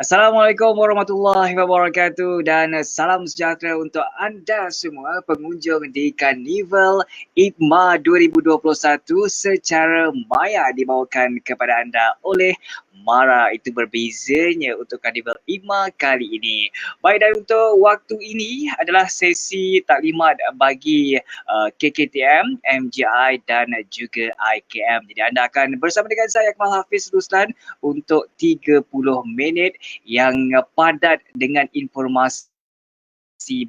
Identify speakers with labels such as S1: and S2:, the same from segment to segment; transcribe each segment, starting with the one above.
S1: Assalamualaikum warahmatullahi wabarakatuh dan salam sejahtera untuk anda semua pengunjung di Karnival ITMA 2021 secara maya dibawakan kepada anda oleh Mara. Itu berbezanya untuk Karnival ITMA kali ini. Baik, dan untuk waktu ini adalah sesi taklimat bagi KKTM, MGI dan juga IKM. Jadi anda akan bersama dengan saya Akmal Hafiz Ruslan untuk 30 minit yang padat dengan informasi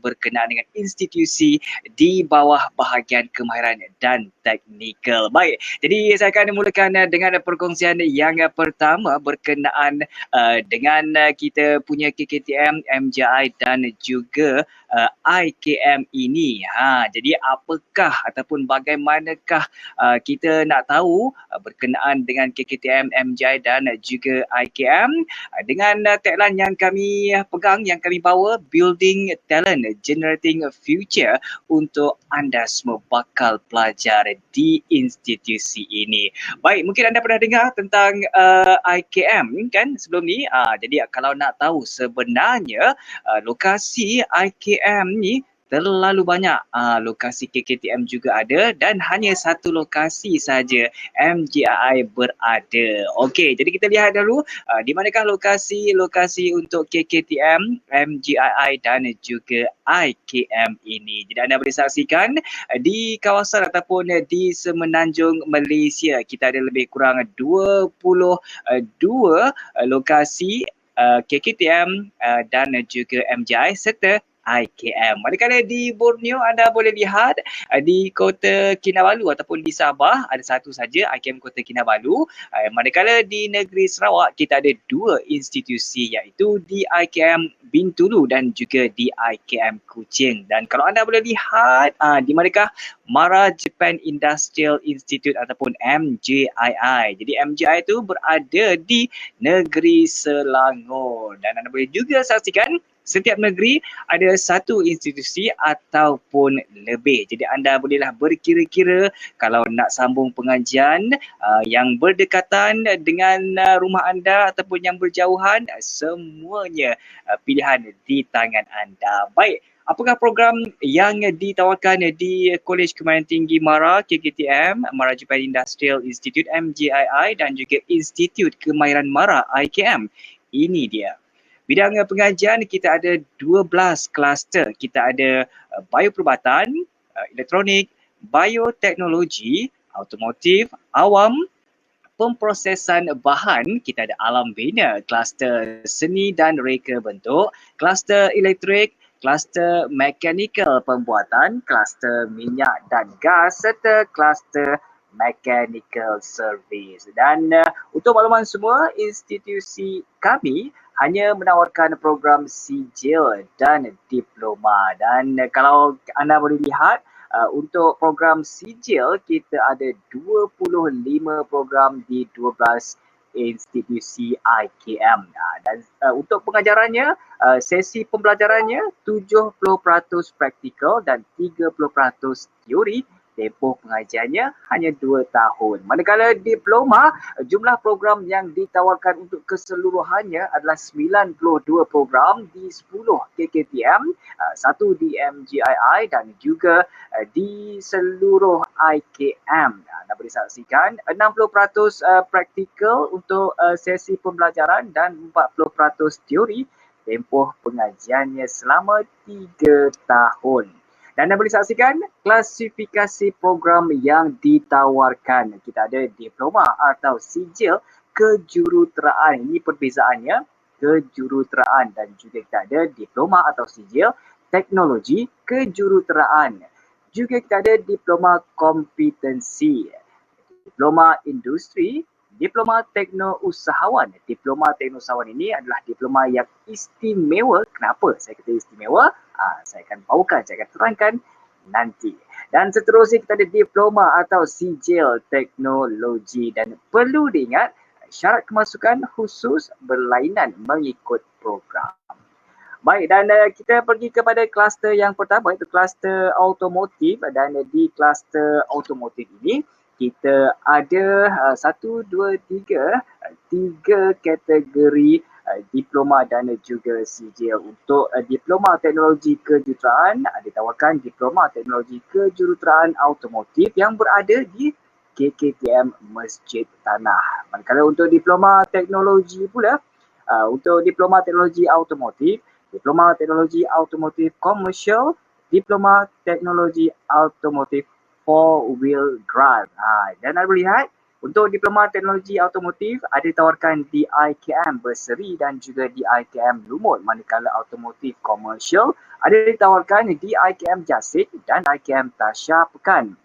S1: berkenaan dengan institusi di bawah bahagian kemahiran dan teknikal. Baik, jadi saya akan mulakan dengan perkongsian yang pertama berkenaan dengan kita punya KKTM, MJI dan juga IKM ini. Jadi apakah ataupun bagaimanakah kita nak tahu berkenaan dengan KKTM, MJI dan juga IKM dengan tagline yang kami pegang, yang kami bawa, Building Talent, Generating a Future, untuk anda semua bakal pelajar di institusi ini. Baik, mungkin anda pernah dengar tentang IKM kan sebelum ni. Jadi kalau nak tahu sebenarnya lokasi IKM ni terlalu banyak. Lokasi KKTM juga ada dan hanya satu lokasi saja MGI berada. Okey, jadi kita lihat dulu di manakah lokasi untuk KKTM, MGII dan juga IKM ini. Jadi anda boleh saksikan di kawasan ataupun di Semenanjung Malaysia. Kita ada lebih kurang 22 lokasi KKTM dan juga MGI serta IKM. Manakala di Borneo anda boleh lihat di Kota Kinabalu ataupun di Sabah ada satu saja IKM Kota Kinabalu. Manakala di negeri Sarawak kita ada dua institusi iaitu di IKM Bintulu dan juga di IKM Kuching. Dan kalau anda boleh lihat di manakah Mara Japan Industrial Institute ataupun MJII. Jadi MJI itu berada di negeri Selangor dan anda boleh juga saksikan setiap negeri ada satu institusi ataupun lebih. Jadi anda bolehlah berkira-kira kalau nak sambung pengajian yang berdekatan dengan rumah anda ataupun yang berjauhan, semuanya pilihan di tangan anda. Baik, apakah program yang ditawarkan di Kolej Kemahiran Tinggi Mara, KKTM, Mara Japan Industrial Institute, MJII dan juga Institut Kemahiran Mara, IKM? Ini dia. Bidang pengajian kita ada 12 kluster. Kita ada bioperubatan, elektronik, bioteknologi, automotif, awam, pemprosesan bahan, kita ada alam bina, kluster seni dan reka bentuk, kluster elektrik, kluster mekanikal pembuatan, kluster minyak dan gas serta kluster mechanical service. Dan untuk makluman semua, institusi kami hanya menawarkan program sijil dan diploma. Dan kalau anda boleh lihat, untuk program sijil kita ada 25 program di 12 institusi IKM. Dan untuk pengajarannya, sesi pembelajarannya 70% praktikal dan 30% teori. Tempoh pengajiannya hanya 2 tahun. Manakala diploma, jumlah program yang ditawarkan untuk keseluruhannya adalah 92 program di 10 KKTM, satu di MGII dan juga di seluruh IKM. Anda boleh saksikan 60% praktikal untuk sesi pembelajaran dan 40% teori. Tempoh pengajiannya selama 3 tahun. Dan anda boleh saksikan klasifikasi program yang ditawarkan. Kita ada diploma atau sijil kejuruteraan. Ini perbezaannya, kejuruteraan. Dan juga kita ada diploma atau sijil teknologi kejuruteraan. Juga kita ada diploma kompetensi, diploma industri, diploma teknousahawan. Diploma teknousahawan ini adalah diploma yang istimewa. Kenapa saya kata istimewa? Saya akan bawakan, saya akan terangkan nanti. Dan seterusnya kita ada diploma atau sijil teknologi. Dan perlu diingat, syarat kemasukan khusus berlainan mengikut program. Baik, dan kita pergi kepada kluster yang pertama, iaitu kluster automotif. Dan di kluster automotif ini kita ada 1, 2, 3 kategori diploma dan juga sijil. Untuk diploma teknologi kejuruteraan, ditawarkan diploma teknologi kejuruteraan automotif yang berada di KKTM Masjid Tanah. Manakala untuk diploma teknologi pula, untuk diploma teknologi automotif, diploma teknologi automotif komersial, diploma teknologi automotif four-wheel drive. Dan anda melihat untuk diploma teknologi automotif ada ditawarkan di IKM Berseri dan juga di IKM Lumut. Manakala automotif komersial ada ditawarkan di IKM Jasin dan IKM Tasha Pekan.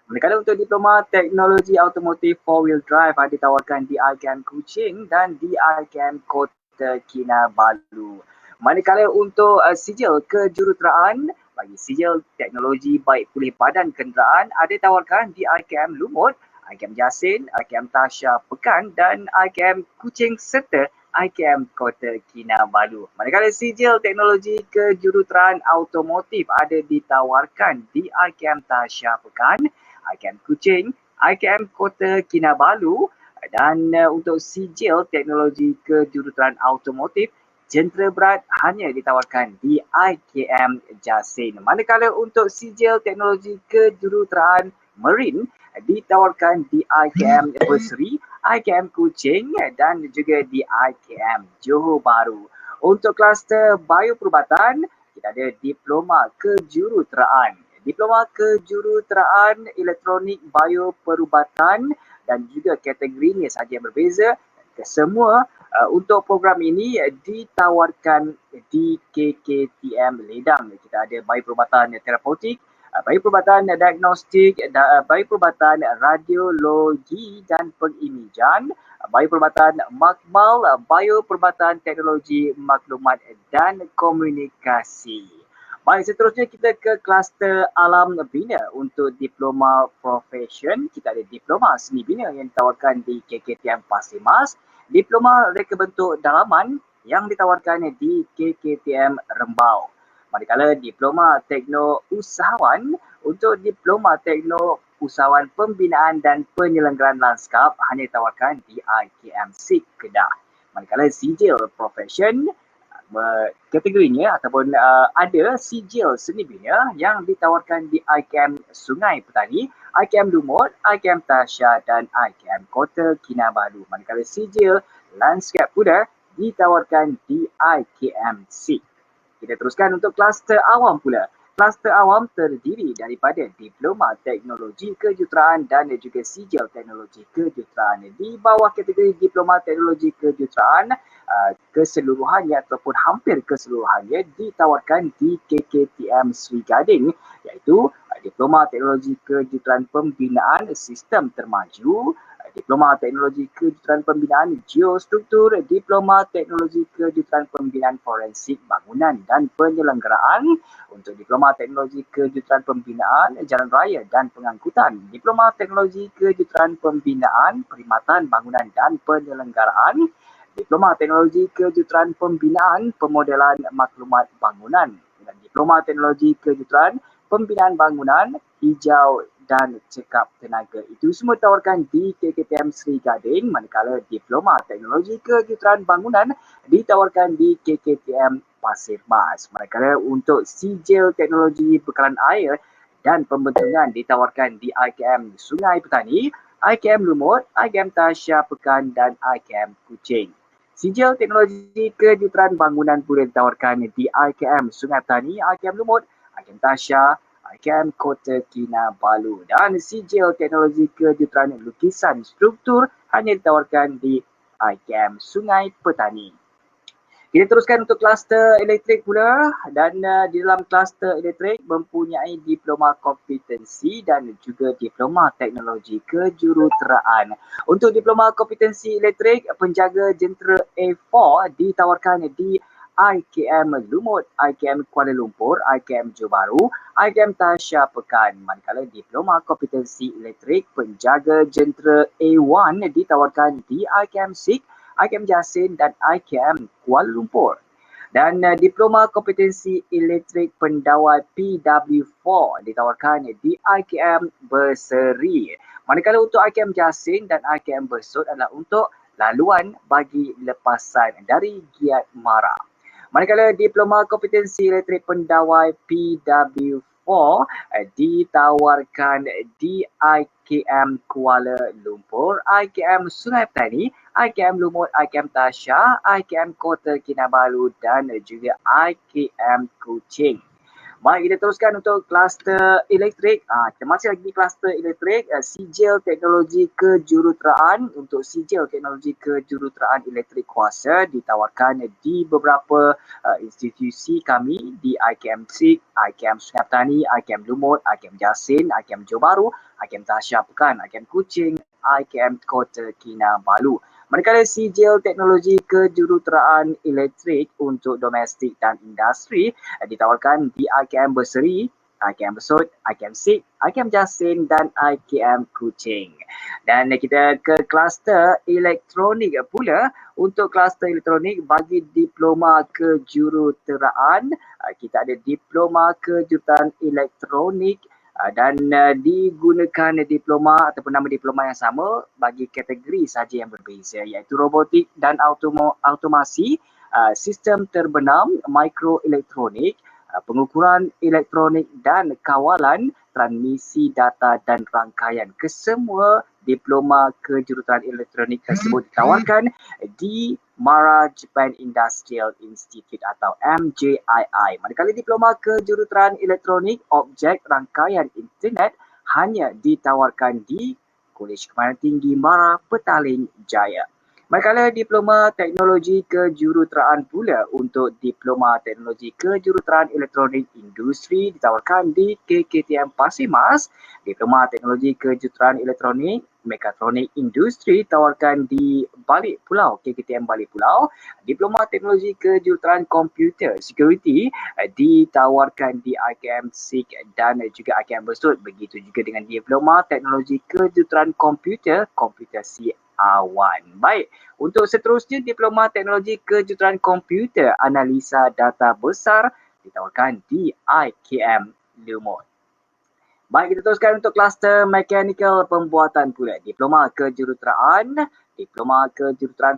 S1: Manakala untuk diploma teknologi automotif four-wheel drive ada ditawarkan di IKM Kuching dan di IKM Kota Kinabalu. Manakala untuk sijil kejuruteraan, bagi sijil teknologi baik pulih badan kenderaan ada ditawarkan di IKM Lumut, IKM Jasin, IKM Tasha Pekan dan IKM Kuching serta IKM Kota Kinabalu. Manakala sijil teknologi kejuruteraan automotif ada ditawarkan di IKM Tasha Pekan, IKM Kuching, IKM Kota Kinabalu dan untuk sijil teknologi kejuruteraan automotif jentera berat hanya ditawarkan di IKM Jasin. Manakala untuk sijil teknologi kejuruteraan marine ditawarkan di IKM Berseri, IKM Kuching dan juga di IKM Johor Bahru. Untuk kluster bioperubatan, kita ada diploma kejuruteraan. Diploma kejuruteraan elektronik bioperubatan dan juga kategorinya sahaja yang berbeza. Semua untuk program ini ditawarkan di KKTM Ledang. Kita ada bioperubatan terapeutik, bioperubatan diagnostik, bioperubatan radiologi dan pengimejan, bioperubatan makmal, bioperubatan teknologi maklumat dan komunikasi. Baik, seterusnya kita ke kluster alam bina. Untuk diploma profession, kita ada diploma seni bina yang ditawarkan di KKTM Pasir Mas, diploma reka bentuk dalaman yang ditawarkan di KKTM Rembau. Manakala diploma tekno usahawan, untuk diploma tekno usahawan pembinaan dan penyelenggaraan lanskap hanya ditawarkan di IKM SIK Kedah. Manakala sijil profession, kategorinya ataupun ada sijil seni bina yang ditawarkan di IKM Sungai Petani, IKM Lumut, IKM Tasha dan IKM Kota Kinabalu. Manakala sijil landscape pula ditawarkan di IKM SIK. Kita teruskan untuk kluster awam pula. Kluster awam terdiri daripada diploma teknologi kejuruteraan dan juga sijil teknologi kejuruteraan. Di bawah kategori diploma teknologi kejuruteraan, keseluruhannya ataupun hampir keseluruhannya ditawarkan di KKTM Sri Gading, iaitu diploma teknologi kejuruteraan pembinaan sistem termaju, diploma teknologi kejuruteraan pembinaan geostruktur, diploma teknologi kejuruteraan pembinaan forensik bangunan dan penyelenggaraan, untuk diploma teknologi kejuruteraan pembinaan jalan raya dan pengangkutan, diploma teknologi kejuruteraan pembinaan perkhidmatan bangunan dan penyelenggaraan, diploma teknologi kejuruteraan pembinaan pemodelan maklumat bangunan, dan diploma teknologi kejuruteraan pembinaan bangunan hijau dan cekap tenaga. Itu semua ditawarkan di KKTM Sri Gading, manakala diploma teknologi kejuruteraan bangunan ditawarkan di KKTM Pasir Mas. Manakala untuk sijil teknologi bekalan air dan pembentungan ditawarkan di IKM Sungai Petani, IKM Lumut, IKM Tasha Pekan dan IKM Kuching. Sijil teknologi kejuruteraan bangunan pula ditawarkan di IKM Sungai Petani, IKM Lumut, IKM Tasha, IKM Kota Kinabalu, dan sijil teknologi kejuruteraan lukisan struktur hanya ditawarkan di IKM Sungai Petani. Kita teruskan untuk kluster elektrik pula, dan di dalam kluster elektrik mempunyai diploma kompetensi dan juga diploma teknologi kejuruteraan. Untuk diploma kompetensi elektrik, penjaga jentera A4 ditawarkan di IKM Lumut, IKM Kuala Lumpur, IKM Johor Bahru, IKM Tasha Pekan. Manakala diploma kompetensi elektrik penjaga jentera A1 ditawarkan di IKM SIK, IKM Jasin dan IKM Kuala Lumpur. Dan diploma kompetensi elektrik pendawai PW4 ditawarkan di IKM Berseri. Manakala untuk IKM Jasin dan IKM Bersut adalah untuk laluan bagi lepasan dari giat mara. Manakala Diploma Kompetensi Elektrik Pendawai PW4 ditawarkan di IKM Kuala Lumpur, IKM Sungai Petani, IKM Lumut, IKM Tasha, IKM Kota Kinabalu dan juga IKM Kuching. Baik, kita teruskan untuk kluster elektrik. Kita masih lagi di kluster elektrik. Sijil Teknologi Kejuruteraan. Untuk sijil teknologi kejuruteraan elektrik kuasa ditawarkan di beberapa institusi kami di IKM SIG, IKM Sungai Petani, IKM Lumut, IKM Jasin, IKM Johor Bahru, IKM Tasha Pekan, IKM Kuching, IKM Kota Kinabalu. Manakala sijil teknologi kejuruteraan elektrik untuk domestik dan industri ditawarkan di IKM Berseri, IKM Besut, IKM SIG, IKM Jasin dan IKM Kuching. Dan kita ke kluster elektronik pula. Untuk kluster elektronik bagi diploma kejuruteraan, kita ada diploma kejuruteraan elektronik dan digunakan diploma ataupun nama diploma yang sama bagi kategori saja yang berbeza, iaitu robotik dan automasi, sistem terbenam, mikroelektronik, pengukuran elektronik dan kawalan transmisi data dan rangkaian. Kesemua diploma kejuruteraan elektronik tersebut ditawarkan di Mara Japan Industrial Institute atau MJII. Manakala diploma kejuruteraan elektronik objek rangkaian internet hanya ditawarkan di Kolej Kemahiran Tinggi Mara Petaling Jaya. Manakala diploma teknologi kejuruteraan pula untuk diploma teknologi kejuruteraan elektronik industri ditawarkan di KKTM Pasir Mas, diploma teknologi kejuruteraan elektronik mekatronik industri ditawarkan di Balik Pulau, KKTM Balik Pulau, diploma teknologi kejuruteraan komputer security ditawarkan di IKM SIG dan juga IKM Besut. Begitu juga dengan diploma teknologi kejuruteraan komputer si awan. Baik, untuk seterusnya diploma teknologi kejuruteraan komputer analisa data besar ditawarkan di IKM Lumut. Baik, kita teruskan untuk kluster mechanical pembuatan pula. Diploma kejuruteraan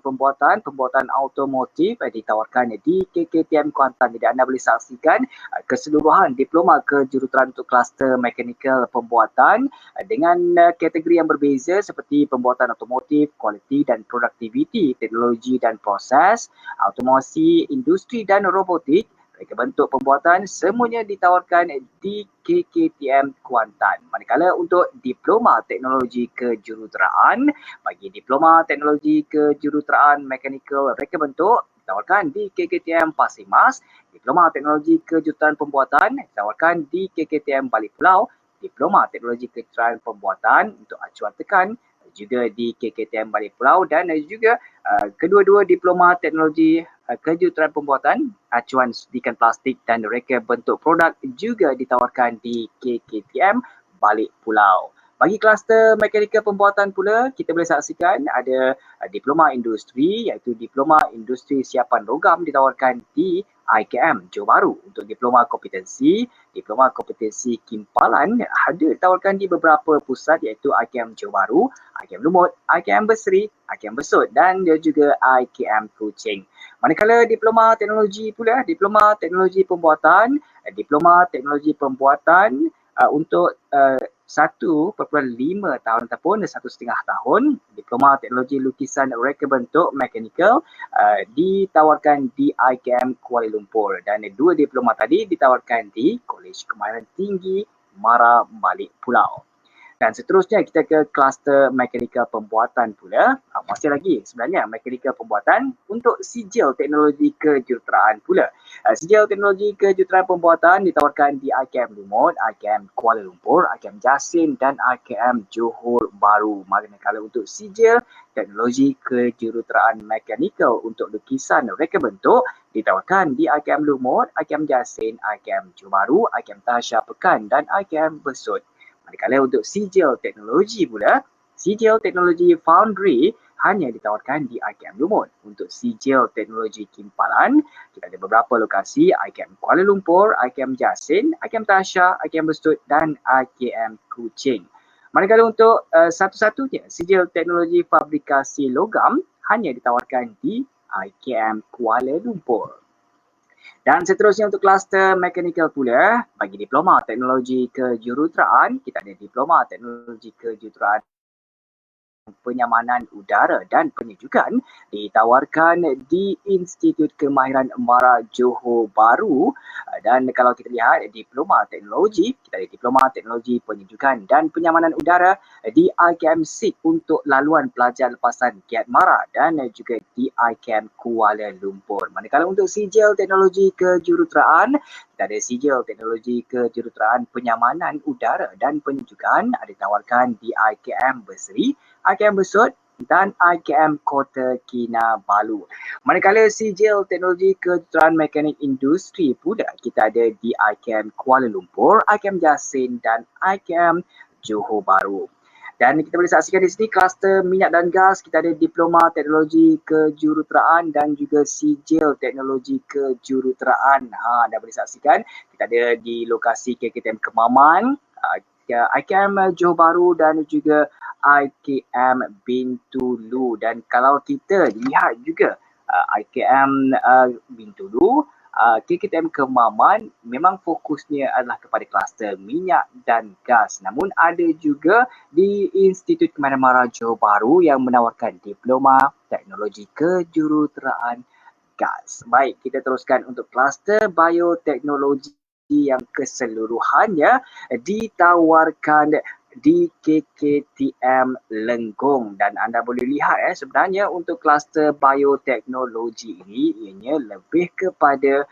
S1: pembuatan automotif ditawarkan di KKTM Kuantan. Jadi anda boleh saksikan keseluruhan diploma kejuruteraan untuk kluster mechanical pembuatan dengan kategori yang berbeza seperti pembuatan automotif, kualiti dan produktiviti, teknologi dan proses, automasi, industri dan robotik. Reka bentuk pembuatan semuanya ditawarkan di KKTM Kuantan. Manakala untuk diploma teknologi kejuruteraan, bagi diploma teknologi kejuruteraan mechanical reka bentuk ditawarkan di KKTM Pasir Mas, diploma teknologi kejuruteraan pembuatan ditawarkan di KKTM Balik Pulau, diploma teknologi kejuruteraan pembuatan untuk acuan tekan juga di KKTM Balik Pulau dan juga kedua-dua diploma teknologi kejuruteraan pembuatan acuan suntikan plastik dan reka bentuk produk juga ditawarkan di KKTM Balik Pulau. Bagi kluster mekanikal pembuatan pula, kita boleh saksikan ada diploma industri iaitu diploma industri siapan logam ditawarkan di IKM Johor Bahru. Untuk diploma kompetensi kimpalan ada ditawarkan di beberapa pusat iaitu IKM Johor Bahru, IKM Lumut, IKM Berseri, IKM Besut dan juga IKM Kuching. Manakala diploma teknologi pula, diploma teknologi pembuatan untuk 1.5 tahun ataupun 1.5 tahun, diploma teknologi lukisan reka bentuk mechanical ditawarkan di IKM Kuala Lumpur dan dua diploma tadi ditawarkan di Kolej Kemahiran Tinggi Mara Balik Pulau. Dan seterusnya kita ke kluster mekanikal pembuatan pula. Masih lagi sebenarnya mekanikal pembuatan untuk sijil teknologi kejuruteraan pula. Sijil teknologi kejuruteraan pembuatan ditawarkan di IKM Lumut, IKM Kuala Lumpur, IKM Jasin dan IKM Johor Bahru. Manakala untuk sijil teknologi kejuruteraan mekanikal untuk lukisan reka bentuk ditawarkan di IKM Lumut, IKM Jasin, IKM Johor Bahru, IKM Tasha Pekan dan IKM Besut. Manakala untuk sijil teknologi pula, sijil teknologi foundry hanya ditawarkan di IKM Lumut. Untuk sijil teknologi kimpalan, kita ada beberapa lokasi IKM Kuala Lumpur, IKM Jasin, IKM Tasha, IKM Besut dan IKM Kuching. Manakala untuk satu-satunya sijil teknologi fabrikasi logam hanya ditawarkan di IKM Kuala Lumpur. Dan seterusnya untuk kluster mechanical pula, bagi diploma teknologi kejuruteraan, kita ada diploma teknologi kejuruteraan penyamanan udara dan penyejukan ditawarkan di Institut Kemahiran Mara Johor Bahru. Dan kalau kita lihat diploma teknologi, kita ada diploma teknologi penyejukan dan penyamanan udara di IKM SIG untuk laluan pelajar lepasan Kiat Mara dan juga di IKM Kuala Lumpur. Manakala untuk sijil teknologi kejuruteraan, kita ada sijil teknologi kejuruteraan penyamanan udara dan penyejukan ditawarkan di IKM Berseri, IKM Besut dan IKM Kota Kinabalu. Manakala sijil teknologi kejuruteraan mekanik industri pula kita ada di IKM Kuala Lumpur, IKM Jasin dan IKM Johor Bahru. Dan kita boleh saksikan di sini kluster minyak dan gas, kita ada diploma teknologi kejuruteraan dan juga sijil teknologi kejuruteraan. Anda boleh saksikan kita ada di lokasi KKTM Kemaman, IKM Johor Bahru dan juga IKM Bintulu. Dan kalau kita lihat juga IKM Bintulu, KKTM Kemaman memang fokusnya adalah kepada kluster minyak dan gas. Namun ada juga di Institut Kemahiran Mara Johor Bahru yang menawarkan diploma teknologi kejuruteraan gas. Baik, kita teruskan untuk kluster bioteknologi yang keseluruhannya ditawarkan di KKTM Lenggong. Dan anda boleh lihat sebenarnya untuk kluster bioteknologi ini ianya lebih kepada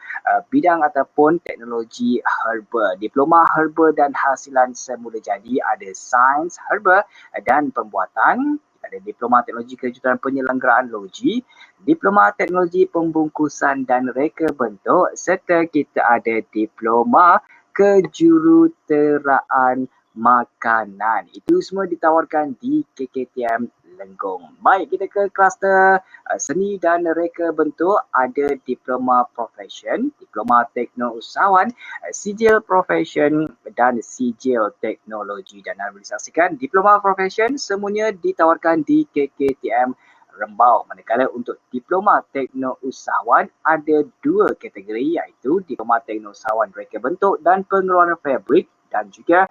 S1: bidang ataupun teknologi herba. Diploma herba dan hasilan semula jadi, ada sains herba dan pembuatan. Ada diploma teknologi kejuruteraan penyelenggaraan logi, diploma teknologi pembungkusan dan reka bentuk, serta kita ada diploma kejuruteraan makanan. Itu semua ditawarkan di KKTM Lenggong. Baik, kita ke kluster seni dan reka bentuk, ada diploma profession, diploma teknousahawan, sijil profession dan sijil teknologi. Dan anda boleh saksikan diploma profession semuanya ditawarkan di KKTM Rembau. Manakala untuk diploma teknousahawan ada dua kategori, iaitu diploma teknousahawan reka bentuk dan pengeluaran fabrik dan juga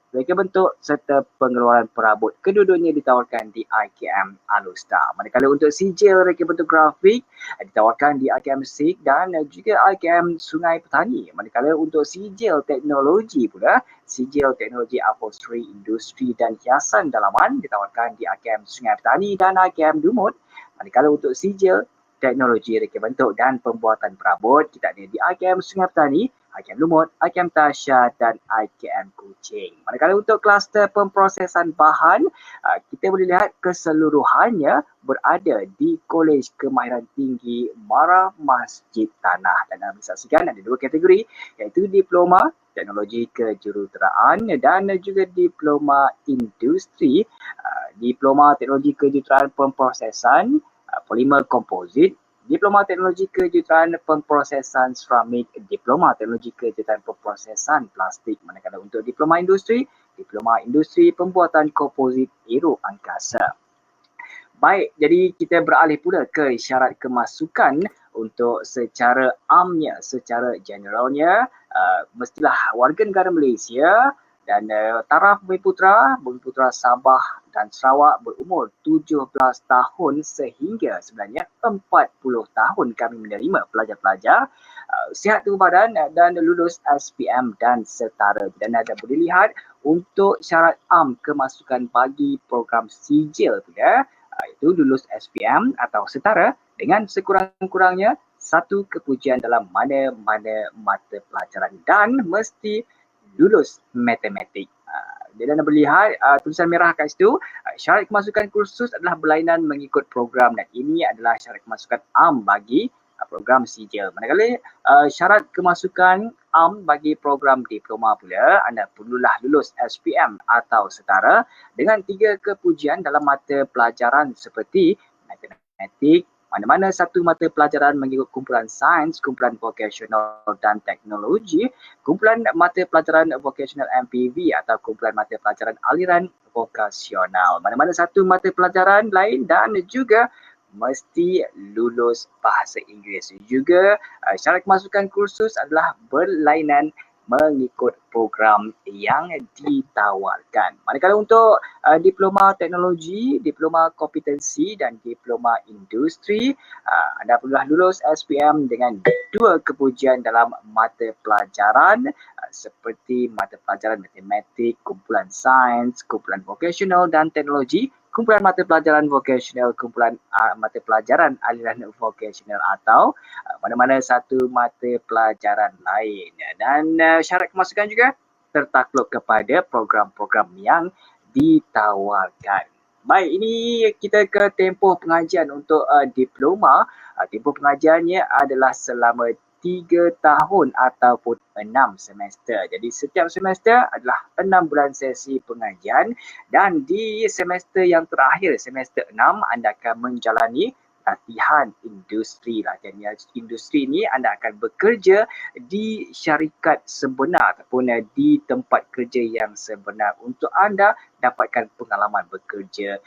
S1: reka bentuk serta pengeluaran perabot. Kedua-duanya ditawarkan di IKM Alustar. Manakala untuk sijil reka bentuk grafik ditawarkan di IKM SIG dan juga IKM Sungai Petani. Manakala untuk sijil teknologi pula, sijil teknologi upholstery, industri dan hiasan dalaman ditawarkan di IKM Sungai Petani dan IKM Dumut. Manakala untuk sijil teknologi reka bentuk dan pembuatan perabot, kita ada di IKM Sungai Petani, IKM Lumut, IKM Tasha dan IKM Kuching. Manakala untuk kluster pemprosesan bahan, kita boleh lihat keseluruhannya berada di Kolej Kemahiran Tinggi Mara Masjid Tanah. Dan anda bisa saksikan ada dua kategori, iaitu diploma teknologi kejuruteraan dan juga diploma industri. Diploma teknologi kejuruteraan pemprosesan polimer komposit, diploma teknologi kejuruteraan pemprosesan seramik, diploma teknologi kejuruteraan pemprosesan plastik. Manakala untuk diploma industri pembuatan komposit aero angkasa. Baik, jadi kita beralih pula ke syarat kemasukan untuk secara amnya, secara generalnya, mestilah warga negara Malaysia dan taraf Bumi Putra Sabah dan Sarawak berumur 17 tahun sehingga sebenarnya 40 tahun kami menerima pelajar-pelajar sihat tubuh badan dan lulus SPM dan setara. Dan anda boleh lihat untuk syarat am kemasukan bagi program sijil pula, itu lulus SPM atau setara dengan sekurang-kurangnya 1 kepujian dalam mana-mana mata pelajaran dan mesti lulus matematik. Jadi anda boleh lihat tulisan merah kat situ, syarat kemasukan kursus adalah berlainan mengikut program dan ini adalah syarat kemasukan am bagi program sijil. Manakala syarat kemasukan am bagi program diploma pula, anda perlulah lulus SPM atau setara dengan 3 kepujian dalam mata pelajaran seperti matematik, Mana-mana satu mata pelajaran mengikut kumpulan sains, kumpulan vokasional dan teknologi, kumpulan mata pelajaran vokasional MPV atau kumpulan mata pelajaran aliran vokasional. Mana-mana satu mata pelajaran lain dan juga mesti lulus bahasa Inggeris. Juga syarat kemasukan kursus adalah berlainan mengikut program yang ditawarkan. Manakala untuk diploma teknologi, diploma kompetensi dan diploma industri, anda perlulah lulus SPM dengan 2 kepujian dalam mata pelajaran seperti mata pelajaran matematik, kumpulan sains, kumpulan vokasional dan teknologi, kumpulan mata pelajaran vokasional, kumpulan mata pelajaran aliran vokasional atau mana-mana satu mata pelajaran lain. Dan syarat kemasukan juga tertakluk kepada program-program yang ditawarkan. Baik, ini kita ke tempoh pengajian untuk diploma. Tempoh pengajiannya adalah selama 3 tahun ataupun 6 semester. Jadi setiap semester adalah 6 bulan sesi pengajian dan di semester yang terakhir, semester 6, anda akan menjalani latihan industri. Latihan industri ni anda akan bekerja di syarikat sebenar ataupun di tempat kerja yang sebenar untuk anda dapatkan pengalaman bekerja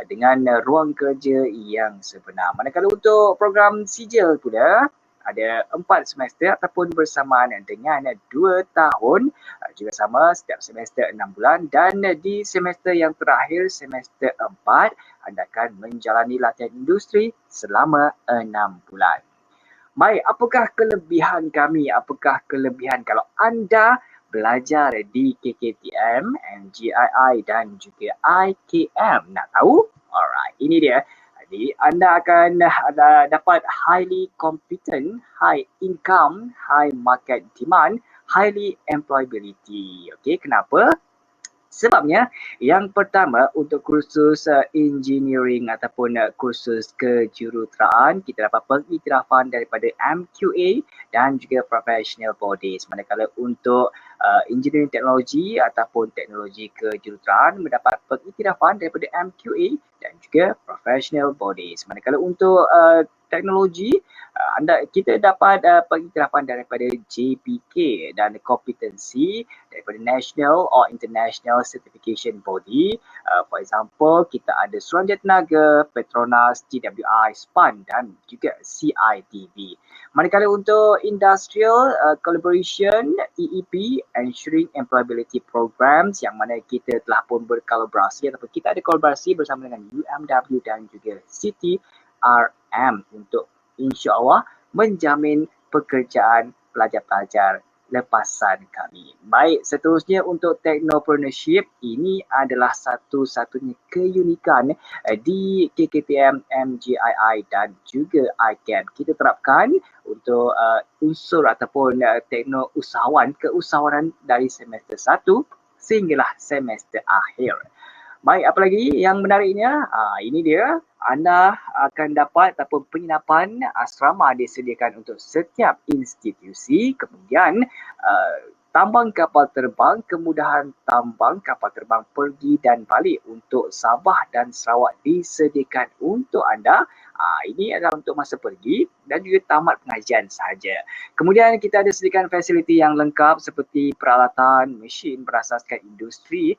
S1: dengan ruang kerja yang sebenar. Manakala untuk program sijil pula, ada 4 semester ataupun bersamaan dengan 2 tahun, juga sama setiap semester 6 bulan dan di semester yang terakhir, semester 4, anda akan menjalani latihan industri selama 6 bulan. Baik, apakah kelebihan kami? Apakah kelebihan kalau anda belajar di KKTM, MGII dan juga IKM? Nak tahu? Alright, ini dia. Jadi anda akan dapat highly competent, high income, high market demand, highly employability. Okey, kenapa? Sebabnya, yang pertama untuk kursus engineering ataupun kursus kejuruteraan, kita dapat pengiktirafan daripada MQA dan juga professional bodies. Manakala untuk engineering teknologi ataupun teknologi kejuruteraan mendapat pengiktirafan daripada MQA dan juga professional bodies. Manakala untuk teknologi, kita dapat pengiktirafan daripada JPK dan kompetensi daripada national or international certification body. For example, kita ada Suruhanjaya Tenaga, Petronas, TWI, SPAN dan juga CITB. Manakala untuk industrial collaboration, EEP, Ensuring Employability Programs, yang mana kita telah pun berkolaborasi ataupun kita ada kolaborasi bersama dengan UMW dan juga CTRM untuk insya-Allah menjamin pekerjaan pelajar-pelajar lepasan kami. Baik, seterusnya untuk technopreneurship, ini adalah satu-satunya keunikan di KKTM, MGII dan juga ICAM. Kita terapkan untuk unsur ataupun tekno usahawan, keusahawanan dari semester 1 sehinggalah semester akhir. Baik, apa lagi yang menariknya? Ini dia. Anda akan dapat ataupun penginapan asrama disediakan untuk setiap institusi. Kemudian tambang kapal terbang, kemudahan tambang kapal terbang pergi dan balik untuk Sabah dan Sarawak disediakan untuk anda. Ini adalah untuk masa pergi dan juga tamat pengajian sahaja. Kemudian kita ada sediakan fasiliti yang lengkap seperti peralatan, mesin berasaskan industri,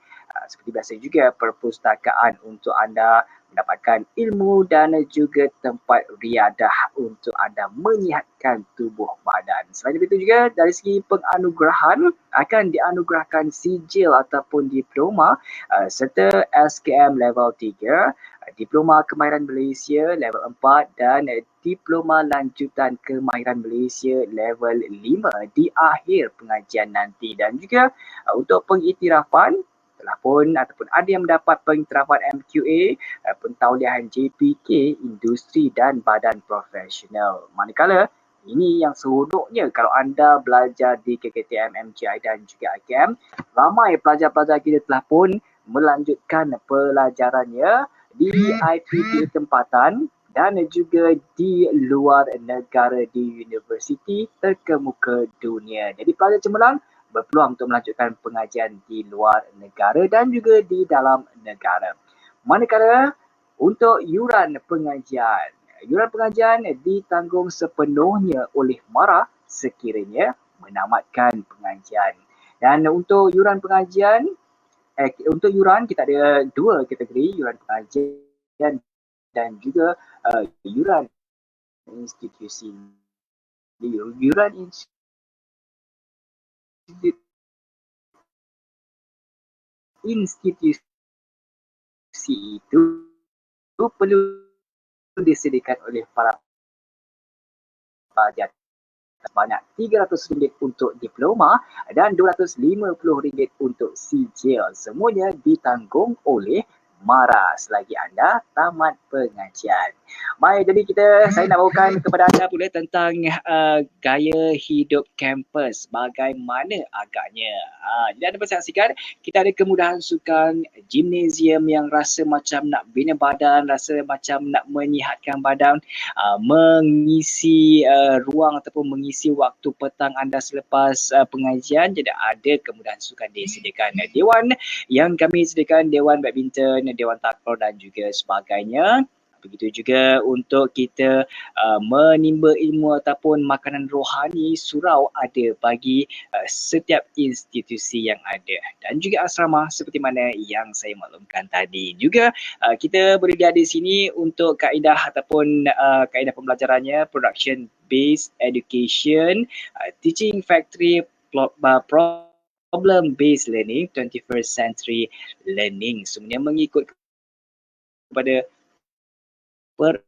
S1: seperti biasa juga perpustakaan untuk anda mendapatkan ilmu dan juga tempat riadah untuk anda menyihatkan tubuh badan. Selain itu juga dari segi penganugerahan akan dianugerahkan sijil ataupun diploma serta SKM level 3, diploma kemahiran Malaysia level 4 dan diploma lanjutan kemahiran Malaysia level 5 di akhir pengajian nanti. Dan juga untuk pengiktirafan telah pun ataupun ada yang mendapat pengiktirafan MQA, pentauliahan JPK, industri dan badan profesional. Manakala ini yang seronoknya kalau anda belajar di KKTM, MGI dan juga IKM, ramai pelajar-pelajar kita telah pun melanjutkan pelajarannya di IPT tempatan dan juga di luar negara di universiti terkemuka dunia. Jadi pelajar cemerlang berpeluang untuk melanjutkan pengajian di luar negara dan juga di dalam negara. Manakala untuk yuran pengajian, Yuran pengajian ditanggung sepenuhnya oleh MARA sekiranya menamatkan pengajian. Dan untuk yuran pengajian, untuk yuran kita ada dua kategori, yuran pengajian dan juga yuran institusi. Yuran institusi itu perlu disediakan oleh para pelajar sebanyak RM300 untuk diploma dan RM250 untuk sijil. Semuanya ditanggung oleh MARA selagi anda tamat pengajian. Baik, jadi saya nak bawakan kepada anda pula tentang gaya hidup kampus. Bagaimana agaknya. Jadi anda boleh saksikan, kita ada kemudahan sukan, gimnasium yang rasa macam nak bina badan, rasa macam nak menyihatkan badan, mengisi ruang ataupun mengisi waktu petang anda selepas pengajian. Jadi ada kemudahan sukan disediakan. Dewan yang kami sediakan, dewan badminton, dewan takraw dan juga sebagainya. Begitu juga untuk kita menimba ilmu ataupun makanan rohani, surau ada bagi setiap institusi yang ada. Dan juga asrama seperti mana yang saya maklumkan tadi. Juga kita boleh lihat di sini untuk kaedah ataupun kaedah pembelajarannya, production based education, teaching factory problem based learning, 21st century learning. Semuanya mengikut kepada peredaran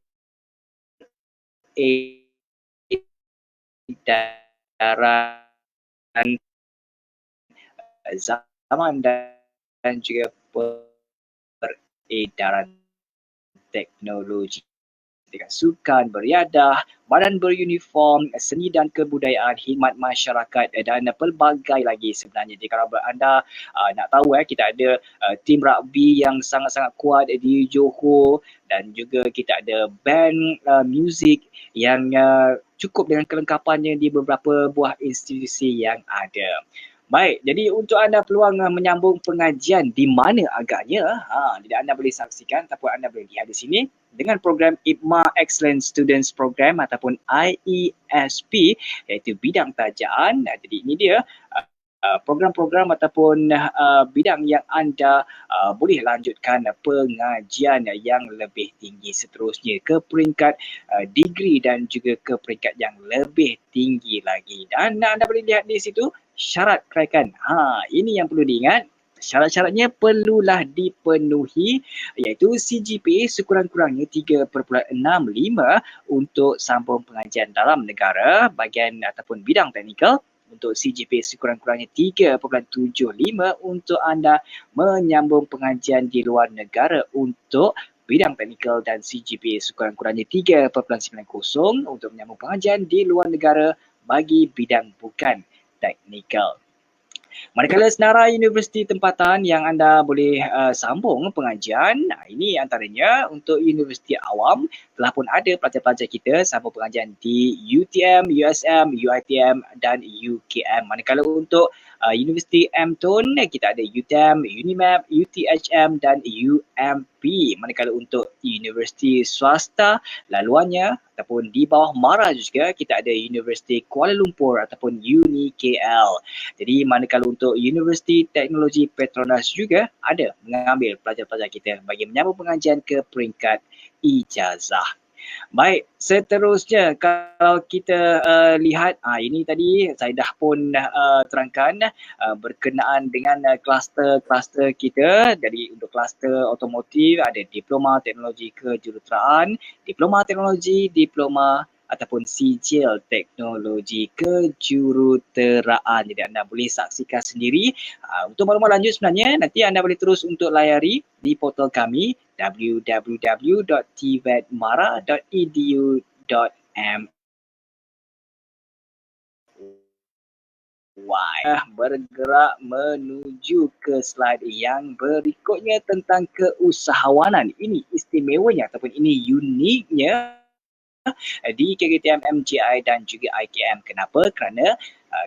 S1: zaman dan juga peredaran teknologi. Dengan sukan, beriadah, badan beruniform, seni dan kebudayaan, khidmat masyarakat dan pelbagai lagi sebenarnya. Jadi kalau anda nak tahu, kita ada tim rugby yang sangat-sangat kuat di Johor dan juga kita ada band muzik yang cukup dengan kelengkapannya di beberapa buah institusi yang ada. Baik, jadi untuk anda peluang menyambung pengajian di mana agaknya, jadi anda boleh saksikan ataupun anda boleh lihat di sini dengan program IPMA Excellent Students Program ataupun IESP, iaitu bidang tajaan. Jadi ini dia program-program ataupun bidang yang anda boleh lanjutkan pengajian yang lebih tinggi seterusnya ke peringkat degree dan juga ke peringkat yang lebih tinggi lagi. Dan anda boleh lihat di situ syarat keraikan. Ini yang perlu diingat. Syarat-syaratnya perlulah dipenuhi, iaitu CGPA sekurang-kurangnya 3.65 untuk sambung pengajian dalam negara bahagian ataupun bidang teknikal. Untuk CGPA sekurang-kurangnya 3.75 untuk anda menyambung pengajian di luar negara untuk bidang teknikal, dan CGPA sekurang-kurangnya 3.90 untuk menyambung pengajian di luar negara bagi bidang bukan teknikal. Manakala senarai universiti tempatan yang anda boleh sambung pengajian, ini antaranya untuk universiti awam, telah pun ada pelajar-pelajar kita sambung pengajian di UTM, USM, UiTM dan UKM. Manakala untuk Universiti MTUN, kita ada UTM, UNIMAP, UTHM dan UMP. Manakala untuk universiti swasta laluannya ataupun di bawah MARA juga, kita ada Universiti Kuala Lumpur ataupun UNIKL. Jadi manakala untuk Universiti Teknologi Petronas juga ada mengambil pelajar-pelajar kita bagi menyambung pengajian ke peringkat ijazah. Baik, seterusnya kalau kita lihat, ini tadi saya dah pun terangkan berkenaan dengan kluster-kluster kita. Jadi untuk kluster otomotif ada diploma teknologi kejuruteraan, diploma teknologi, diploma ataupun sijil teknologi kejuruteraan. Jadi anda boleh saksikan sendiri. Untuk maklumat lanjut sebenarnya nanti anda boleh terus untuk layari di portal kami www.tvetmara.edu.my. Bergerak menuju ke slide yang berikutnya tentang keusahawanan. Ini istimewanya ataupun ini uniknya di KKTM MGI dan juga IKM. Kenapa? Kerana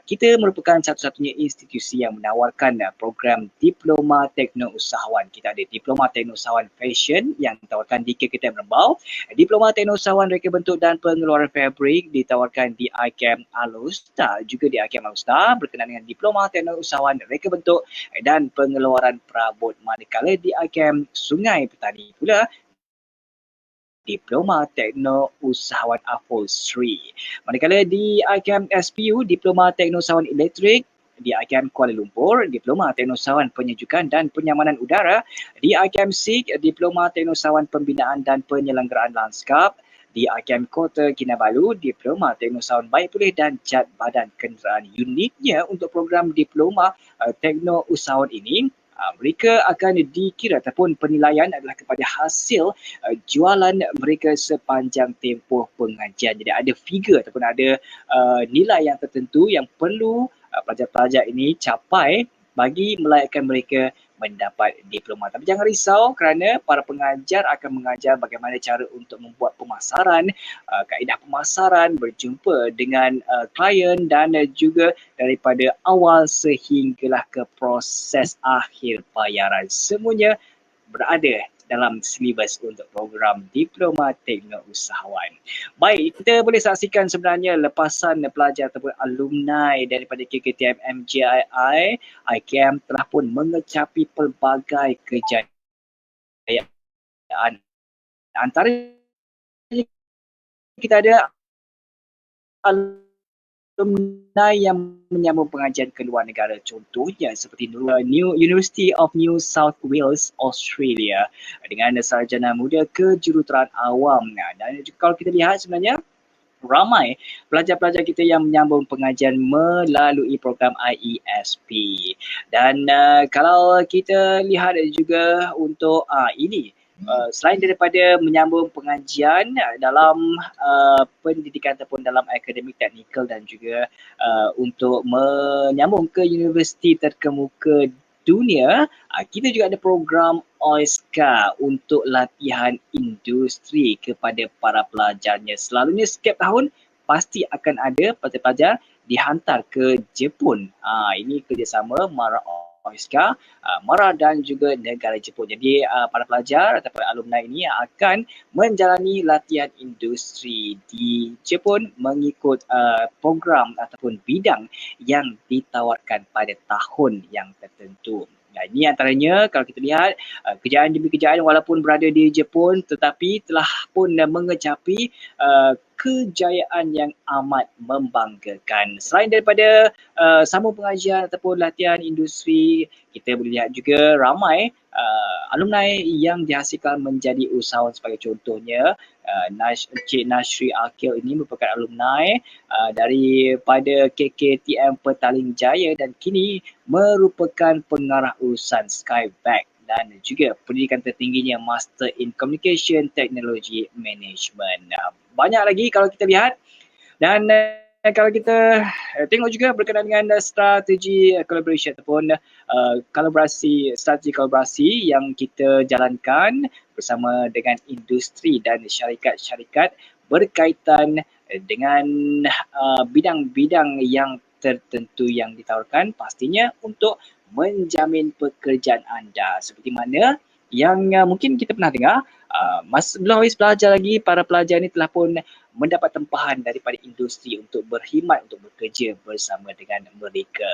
S1: Kita merupakan satu-satunya institusi yang menawarkan program Diploma Teknousahawan. Kita ada Diploma Teknousahawan Fashion yang ditawarkan di KKTM Rembau, Diploma Teknousahawan Reka Bentuk dan Pengeluaran Fabrik ditawarkan di IKEM Alusta, juga di IKEM Alusta berkenaan dengan Diploma Teknousahawan Reka Bentuk dan Pengeluaran Perabot. Manakala di IKEM Sungai Petani pula Diploma Teknousahawan Upholstery. Manakala di IKEM SPU, Diploma Teknousahawan Elektrik. Di IKEM Kuala Lumpur, Diploma Teknousahawan Penyejukan dan Penyamanan Udara. Di IKEM SIG, Diploma Teknousahawan Pembinaan dan Penyelenggaraan Lanskap. Di IKEM Kota Kinabalu, Diploma Teknousahawan Baik Pulih dan Jad Badan Kenderaan. Uniknya untuk program Diploma Teknousahawan ini, mereka akan dikira ataupun penilaian adalah kepada hasil jualan mereka sepanjang tempoh pengajian. Jadi ada figure ataupun ada nilai yang tertentu yang perlu pelajar-pelajar ini capai bagi melayakkan mereka mendapat diploma. Tapi jangan risau kerana para pengajar akan mengajar bagaimana cara untuk membuat pemasaran, kaedah pemasaran, berjumpa dengan klien dan juga daripada awal sehinggalah ke proses akhir bayaran. Semuanya berada dalam silibus untuk program Diploma Teknousahawan. Baik, kita boleh saksikan sebenarnya lepasan pelajar ataupun alumni daripada KKTM MJII, IKEM telah pun mengecapi pelbagai kejayaan. Antaranya kita ada alumni yang menyambung pengajian ke luar negara, contohnya seperti New University of New South Wales, Australia, dengan sarjana muda kejuruteraan awam. Dan juga kalau kita lihat sebenarnya ramai pelajar-pelajar kita yang menyambung pengajian melalui program IESP. Dan kalau kita lihat juga untuk ini, selain daripada menyambung pengajian dalam pendidikan ataupun dalam akademik teknikal dan juga untuk menyambung ke universiti terkemuka dunia, kita juga ada program OISCA untuk latihan industri kepada para pelajarnya. Selalunya setiap tahun pasti akan ada pelajar-pelajar dihantar ke Jepun. Ini kerjasama MARA OISCA, MARA dan juga negara Jepun. Jadi para pelajar ataupun alumni ini akan menjalani latihan industri di Jepun mengikut program ataupun bidang yang ditawarkan pada tahun yang tertentu. Ini antaranya kalau kita lihat kejayaan demi kejayaan walaupun berada di Jepun tetapi telah pun mengecapi kejayaan yang amat membanggakan. Selain daripada sambung pengajian ataupun latihan industri, kita boleh lihat juga ramai alumni yang dihasilkan menjadi usahawan. Sebagai contohnya, Cik Nasri Akil ini merupakan alumni daripada KKTM Petaling Jaya dan kini merupakan pengarah urusan Skyback dan juga pendidikan tertingginya Master in Communication Technology Management. Banyak lagi kalau kita lihat. Dan kalau kita tengok juga berkenaan dengan strategi collaboration ataupun strategi kolaborasi yang kita jalankan bersama dengan industri dan syarikat-syarikat berkaitan dengan bidang-bidang yang tertentu yang ditawarkan, pastinya untuk menjamin pekerjaan anda. Seperti mana yang mungkin kita pernah dengar, belum habis belajar lagi, para pelajar ini telah pun mendapat tempahan daripada industri untuk berkhidmat, untuk bekerja bersama dengan mereka.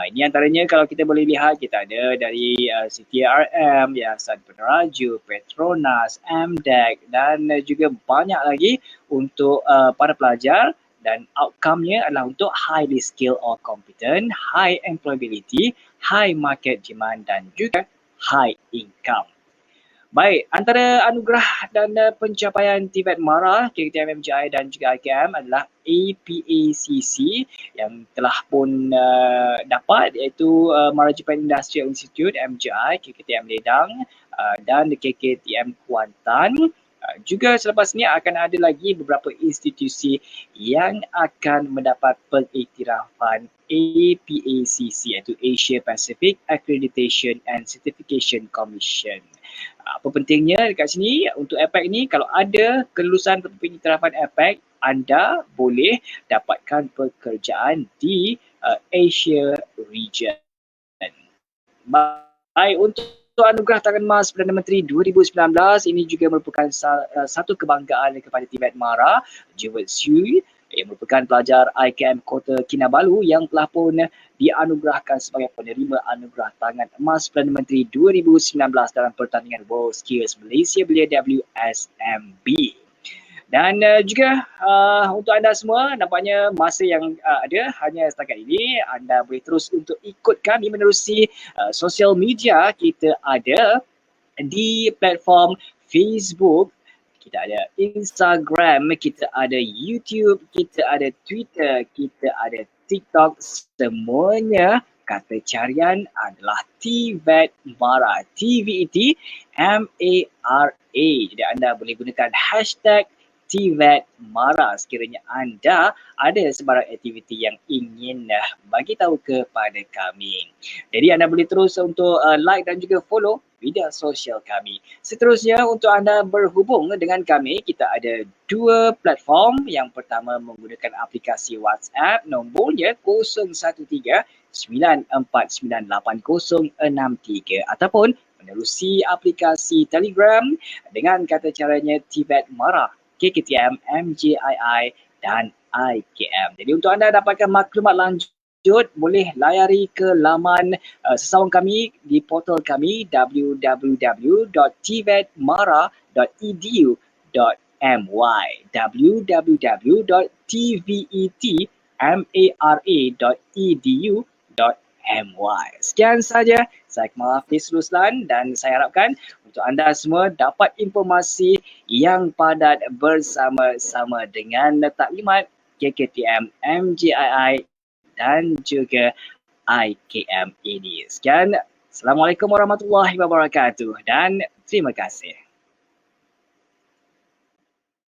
S1: Ini antaranya kalau kita boleh lihat, kita ada dari CTRM, Yayasan Peneraju, Petronas, MDEC dan juga banyak lagi untuk para pelajar. Dan outcome-nya adalah untuk highly skilled or competent, high employability, high market demand dan juga high income. Baik, antara anugerah dan pencapaian Tibet MARA, KKTM MJI dan juga IKM adalah APACC yang telah pun dapat, iaitu MARA Japan Industrial Institute MJI, KKTM Ledang dan KKTM Kuantan. Juga selepas ini akan ada lagi beberapa institusi yang akan mendapat pengiktirafan APACC, iaitu Asia Pacific Accreditation and Certification Commission. Apa pentingnya dekat sini untuk APEC ni, kalau ada kelulusan atau pengiktirafan APEC, anda boleh dapatkan pekerjaan di Asia region. Baik, untuk anugerah tangan emas Perdana Menteri 2019 ini juga merupakan satu kebanggaan kepada Tibet Mara Jiwet Sui yang merupakan pelajar IKM Kota Kinabalu yang telah pun dianugerahkan sebagai penerima anugerah tangan emas Perdana Menteri 2019 dalam pertandingan World Skills Malaysia Belia WSMB. Dan juga untuk anda semua, nampaknya masa yang ada hanya setakat ini. Anda boleh terus untuk ikut kami menerusi sosial media. Kita ada di platform Facebook, kita ada Instagram, kita ada YouTube, kita ada Twitter, kita ada TikTok. Semuanya kata carian adalah TVET Mara, TVET MARA. Jadi anda boleh gunakan hashtag TVET Mara sekiranya anda ada sebarang aktiviti yang ingin bagi tahu kepada kami. Jadi anda boleh terus untuk like dan juga follow media sosial kami. Seterusnya untuk anda berhubung dengan kami, kita ada dua platform. Yang pertama menggunakan aplikasi WhatsApp, nombornya 013-9498-063 ataupun menerusi aplikasi Telegram dengan kata caranya TVET Mara, KKTM, MJII dan IKM. Jadi untuk anda dapatkan maklumat lanjut, boleh layari ke laman sesawang kami di portal kami www.tvetmara.edu.my www.tvetmara.edu.my. Sekian saja. Saya Kamal Hafiz Ruslan dan saya harapkan untuk anda semua dapat informasi yang padat bersama-sama dengan taklimat KKTM, MJII dan juga IKM ini. Sekian. Assalamualaikum warahmatullahi wabarakatuh dan terima kasih.